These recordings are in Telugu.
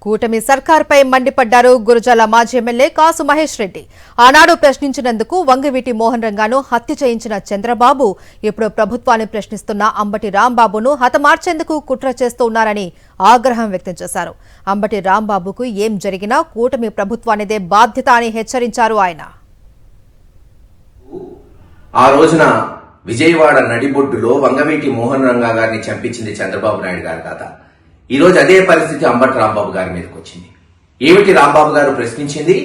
కూటమి సర్కార్పై మండిపడ్డారు గురజాల మాజీ ఎమ్మెల్యే కాసు మహేష్ రెడ్డి. ఆనాడు ప్రశ్నించినందుకు వంగవీటి మోహన్ రంగాను హత్య చేయించిన చంద్రబాబు ఇప్పుడు ప్రభుత్వాన్ని ప్రశ్నిస్తున్న అంబటి రాంబాబును హతమార్చేందుకు కుట్ర చేస్తూ ఉన్నారని ఆగ్రహం వ్యక్తం చేశారు. అంబటి రాంబాబుకు ఏం జరిగినా కూటమి ప్రభుత్వానిదే బాధ్యత అని హెచ్చరించారు ఆయన. ఆ రోజున విజయవాడ నడిబొడ్డులో వంగవీటి మోహన్ రంగా గారిని చంపించింది చంద్రబాబు నాయుడు గారి కథ. ఈ రోజు అదే పరిస్థితి అంబటి రాంబాబు గారి మీదకి వచ్చింది. ఏమిటి రాంబాబు గారు ప్రశ్నించింది?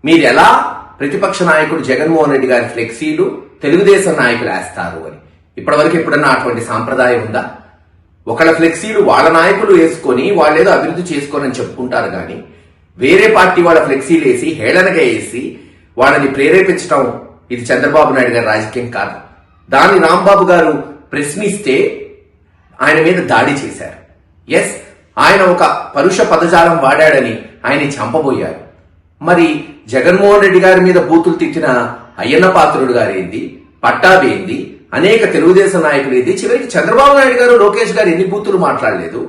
మీరు ఎలా ప్రతిపక్ష నాయకుడు జగన్మోహన్ రెడ్డి గారి ఫ్లెక్సీలు తెలుగుదేశం నాయకులు వేస్తారు అని. ఇప్పటివరకు ఎప్పుడన్నా అటువంటి సాంప్రదాయం ఉందా? ఒకళ్ళ ఫ్లెక్సీలు వాళ్ళ నాయకులు వేసుకొని వాళ్ళేదో అభివృద్ధి చేసుకోనని చెప్పుకుంటారు కానీ వేరే పార్టీ వాళ్ళ ఫ్లెక్సీలు వేసి హేళనగా వేసి వాళ్ళని ప్రేరేపించడం ఇది చంద్రబాబు నాయుడు గారి రాజకీయం కాదు. దాన్ని రాంబాబు గారు ప్రశ్నిస్తే ఆయన మీద దాడి చేశారు. ఎస్, ఆయన ఒక పరుష పదజాలం వాడాడని ఆయన చంపబోయారు. మరి జగన్మోహన్ రెడ్డి గారి మీద బూతులు తిట్టిన అయ్యన్న పాత్రుడు గారేంది, పట్టాబేంది, అనేక తెలుగుదేశం నాయకులు ఏంది, చివరికి చంద్రబాబు నాయుడు గారు లోకేష్ గారు ఎన్ని బూతులు మాట్లాడలేదు.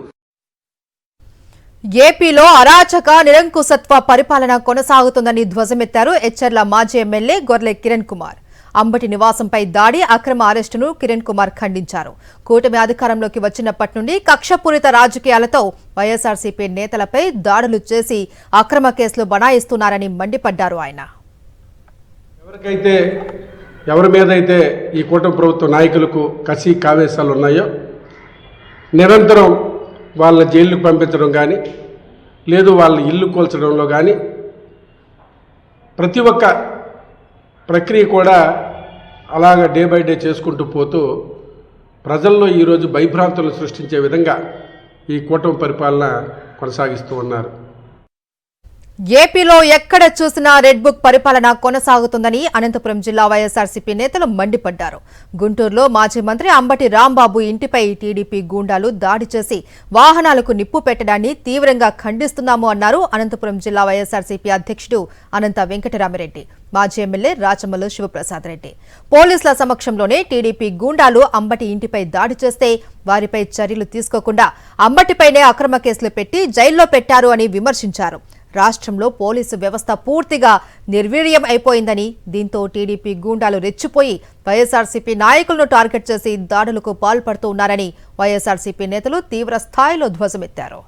ఏపీలో అరాచక నిరంకుశత్వ పరిపాలన కొనసాగుతుందని ధ్వజమెత్తారు ఎచ్చెర్ల మాజీ ఎమ్మెల్యే గొర్లె కిరణ్ కుమార్. అంబటి నివాసంపై దాడి, అక్రమ అరెస్టును కిరణ్ కుమార్ ఖండించారు. కూటమి అధికారంలోకి వచ్చినప్పటి నుండి కక్షపూరిత రాజకీయాలతో వైఎస్ఆర్సీపీ నేతలపై దాడులు చేసి అక్రమ కేసులు బనాయిస్తున్నారని మండిపడ్డారు ఆయన. ఎవరి మీదైతే ఈ కూటమి ప్రభుత్వ నాయకులకు కసి కావేశాలు ఉన్నాయో నిరంతరం వాళ్ళ జైలుకు పంపించడం కానీ లేదు వాళ్ళ ఇల్లు కూల్చడంలో కానీ ప్రతి ఒక్క ప్రక్రియ కూడా అలాగ డే బై డే చేసుకుంటూ పోతూ ప్రజల్లో ఈరోజు భయభ్రాంతులు సృష్టించే విధంగా ఈ కూటమి పరిపాలన కొనసాగిస్తూ ఉన్నారు. ఏపీలో ఎక్కడ చూసినా రెడ్ బుక్ పరిపాలన కొనసాగుతుందని అనంతపురం జిల్లా వైఎస్ఆర్సీపీ నేతలు మండిపడ్డారు. గుంటూరులో మాజీ మంత్రి అంబటి రాంబాబు ఇంటిపై టీడీపీ గూండాలు దాడి చేసి వాహనాలకు నిప్పు పెట్టడాన్ని తీవ్రంగా ఖండిస్తున్నాము అన్నారు అనంతపురం జిల్లా వైఎస్ఆర్సీపీ అధ్యక్షుడు అనంత వెంకటరామిరెడ్డి, మాజీ ఎమ్మెల్యే రాచమల్లు శివప్రసాద్ రెడ్డి. పోలీసుల సమక్షంలోనే టీడీపీ గూండాలు అంబటి ఇంటిపై దాడి చేస్తే వారిపై చర్యలు తీసుకోకుండా అంబటిపైనే అక్రమ కేసులు పెట్టి జైల్లో పెట్టారు అని విమర్శించారు. రాష్ట్రంలో పోలీసు వ్యవస్థ పూర్తిగా నిర్వీర్యం అయిపోయిందని, దీంతో టీడీపీ గూండాలు రెచ్చిపోయి వైఎస్ఆర్సీపీ నాయకులను టార్గెట్ చేసి దాడులకు పాల్పడుతూ ఉన్నారని వైఎస్ఆర్సీపీ నేతలు తీవ్ర స్థాయిలో ధ్వజమెత్తారు.